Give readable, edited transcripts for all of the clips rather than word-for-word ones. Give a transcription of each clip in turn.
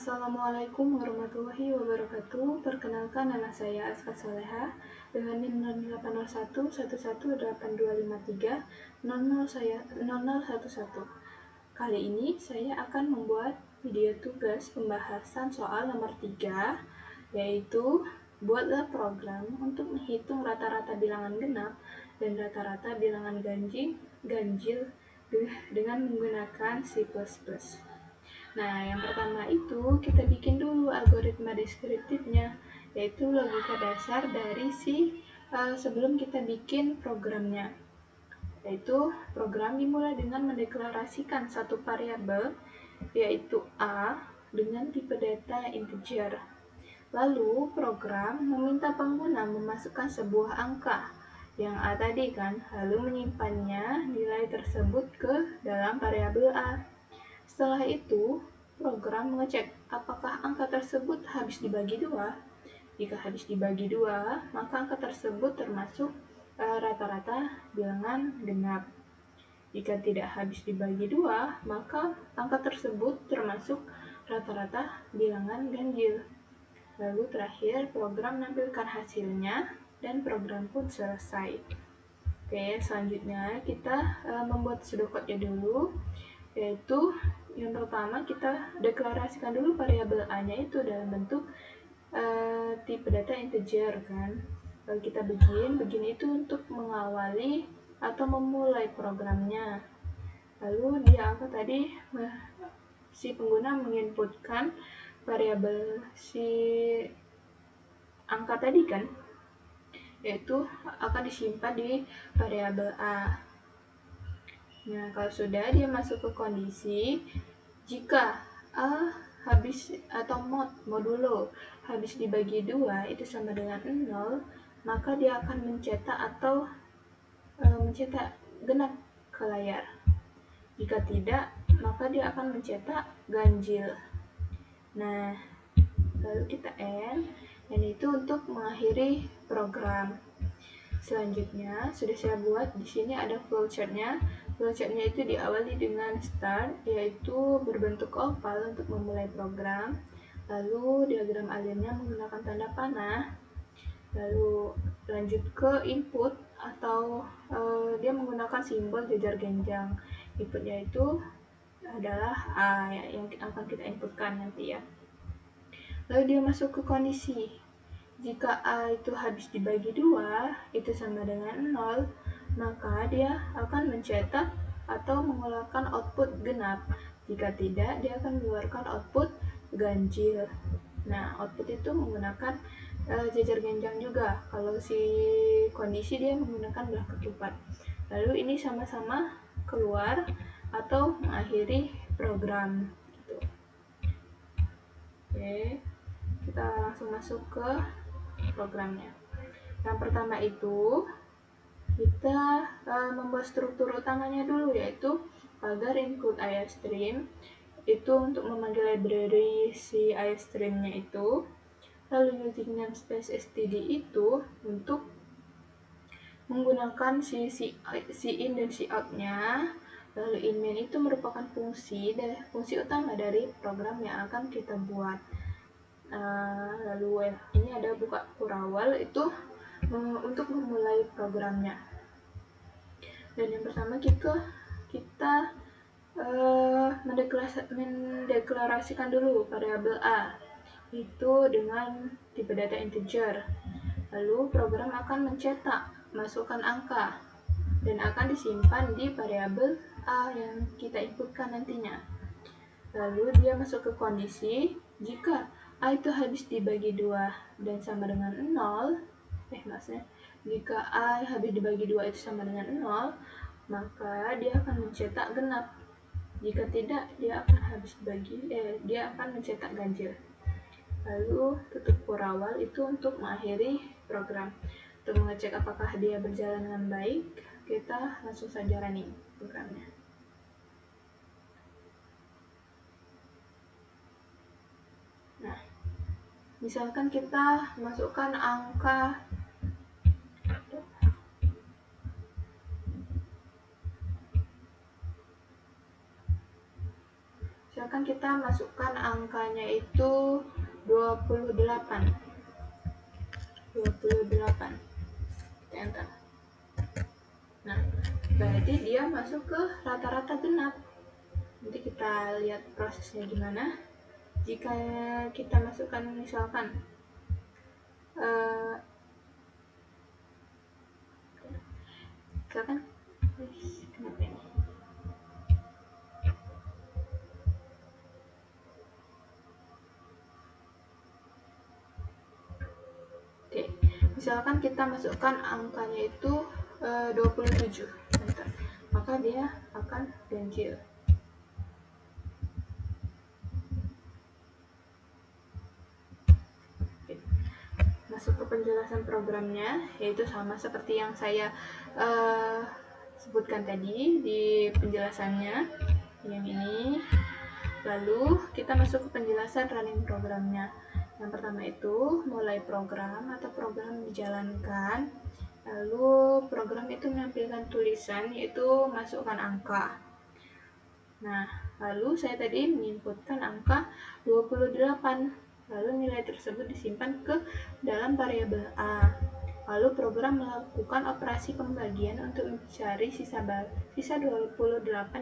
Assalamualaikum warahmatullahi wabarakatuh. Perkenalkan, nama saya Asfat Soleha dengan NIM 081182530011. Kali ini saya akan membuat video tugas pembahasan soal nomor 3, yaitu buatlah program untuk menghitung rata-rata bilangan genap dan rata-rata bilangan ganjil dengan menggunakan C++. Nah, yang pertama itu kita bikin dulu algoritma deskriptifnya, yaitu logika dasar dari sebelum kita bikin programnya. Yaitu program dimulai dengan mendeklarasikan satu variabel, yaitu A, dengan tipe data integer. Lalu program meminta pengguna memasukkan sebuah angka, yang A tadi kan, lalu menyimpannya nilai tersebut ke dalam variabel A. Setelah itu, program mengecek apakah angka tersebut habis dibagi 2. Jika habis dibagi 2, maka angka tersebut termasuk rata-rata bilangan genap. Jika tidak habis dibagi 2, maka angka tersebut termasuk rata-rata bilangan ganjil. Lalu terakhir, program menampilkan hasilnya dan program pun selesai. Oke, selanjutnya kita membuat pseudocode-nya dulu, yaitu yang pertama kita deklarasikan dulu variabel A-nya itu dalam bentuk tipe data integer kan. Lalu kita begini itu untuk mengawali atau memulai programnya. Lalu dia tadi si pengguna menginputkan variabel si angka tadi kan, yaitu akan disimpan di variabel A. Nah, kalau sudah dia masuk ke kondisi, jika A habis atau modulo habis dibagi 2 itu sama dengan 0, maka dia akan mencetak atau mencetak genap ke layar. Jika tidak, maka dia akan mencetak ganjil. Nah, lalu kita end itu untuk mengakhiri program. Selanjutnya sudah saya buat di sini ada flowchart-nya. Flowchart-nya itu diawali dengan start, yaitu berbentuk oval untuk memulai program. Lalu diagram alirnya menggunakan tanda panah. Lalu lanjut ke input atau dia menggunakan simbol jajar genjang. Inputnya itu adalah A yang akan kita inputkan nanti ya. Lalu dia masuk ke kondisi. Jika A itu habis dibagi 2, itu sama dengan 0, maka dia akan mencetak atau mengeluarkan output genap. Jika tidak, dia akan mengeluarkan output ganjil. Nah, output itu menggunakan jajar genjang juga. Kalau si kondisi dia menggunakan belah ketupat. Lalu ini sama-sama keluar atau mengakhiri program. Gitu. Oke, kita langsung masuk ke programnya. Yang pertama itu kita membuat struktur utamanya dulu, yaitu pagar include IOStream itu untuk memanggil library si IOStream-nya itu. Lalu using namespace std itu untuk menggunakan si in dan si out-nya. Lalu inmain itu merupakan fungsi utama dari program yang akan kita buat. Lalu ini ada buka kurawal itu untuk memulai programnya. Dan yang pertama kita mendeklarasikan dulu variabel A itu dengan tipe data integer. Lalu program akan masukkan angka dan akan disimpan di variabel A yang kita inputkan nantinya. Lalu dia masuk ke kondisi, jika A itu habis dibagi 2 dan sama dengan 0, jika A habis dibagi 2 itu sama dengan 0, maka dia akan mencetak genap. Jika tidak, dia akan mencetak ganjil. Lalu tutup kurawal itu untuk mengakhiri program. Untuk mengecek apakah dia berjalan dengan baik, kita langsung saja running programnya. Nah, misalkan kita masukkan angka misalkan kita masukkan angkanya itu 28. Kita enter. Nah, berarti dia masuk ke rata-rata genap. Nanti kita lihat prosesnya gimana. Jika kita masukkan misalkan kenapa ini? Oke, misalkan kita masukkan angkanya itu 27, maka dia akan ganjil. Oke. Masuk ke penjelasan programnya, yaitu sama seperti yang saya sebutkan tadi di penjelasannya yang ini. Lalu kita masuk ke penjelasan running programnya. Yang pertama itu mulai program atau program dijalankan. Lalu program itu menampilkan tulisan yaitu masukkan angka. Nah, lalu saya tadi menginputkan angka 28. Lalu nilai tersebut disimpan ke dalam variabel A. Lalu program melakukan operasi pembagian untuk mencari sisa 28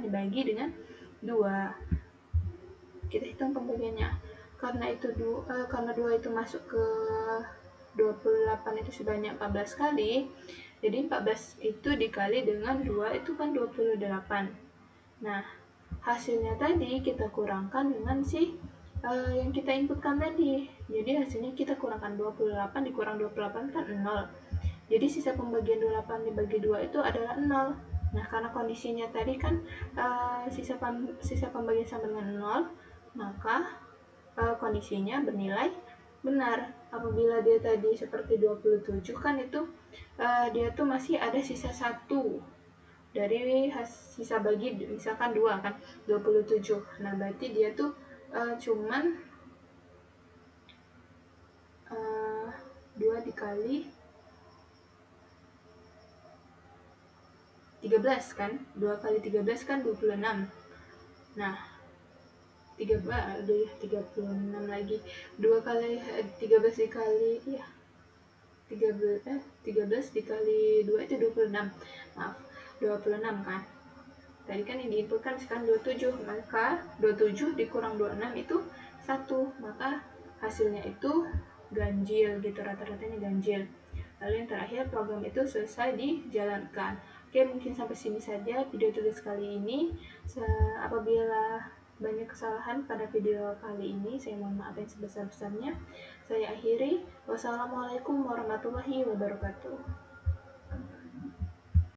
dibagi dengan 2. Kita hitung pembagiannya. Karena 2 itu masuk ke 28 itu sebanyak 14 kali. Jadi 14 itu dikali dengan 2 itu kan 28. Nah, hasilnya tadi kita kurangkan dengan yang kita inputkan tadi. Jadi hasilnya kita kurangkan 28 dikurang 28 kan 0. Jadi sisa pembagian 28 dibagi 2 itu adalah 0. Nah, karena kondisinya tadi kan sisa pembagian sama dengan 0, maka kondisinya bernilai benar. Apabila dia tadi seperti 27 kan itu dia tuh masih ada sisa 1 dari sisa bagi misalkan 2 kan 27. Nah, berarti dia tuh cuman 2 dikali 13 kan, 2 kali 13 kan 26. Nah, 36 lagi, 2 kali 13 dikali 13 dikali 2 itu 26. Maaf, 26 kan. Tadi kan yang diinputkan sekarang 27, maka 27 dikurang 26 itu 1, maka hasilnya itu ganjil gitu, rata-ratanya ganjil. Lalu yang terakhir, program itu selesai dijalankan. Oke, mungkin sampai sini saja video tugas kali ini. Apabila banyak kesalahan pada video kali ini, saya mohon maaf yang sebesar-besarnya. Saya akhiri. Wassalamualaikum warahmatullahi wabarakatuh.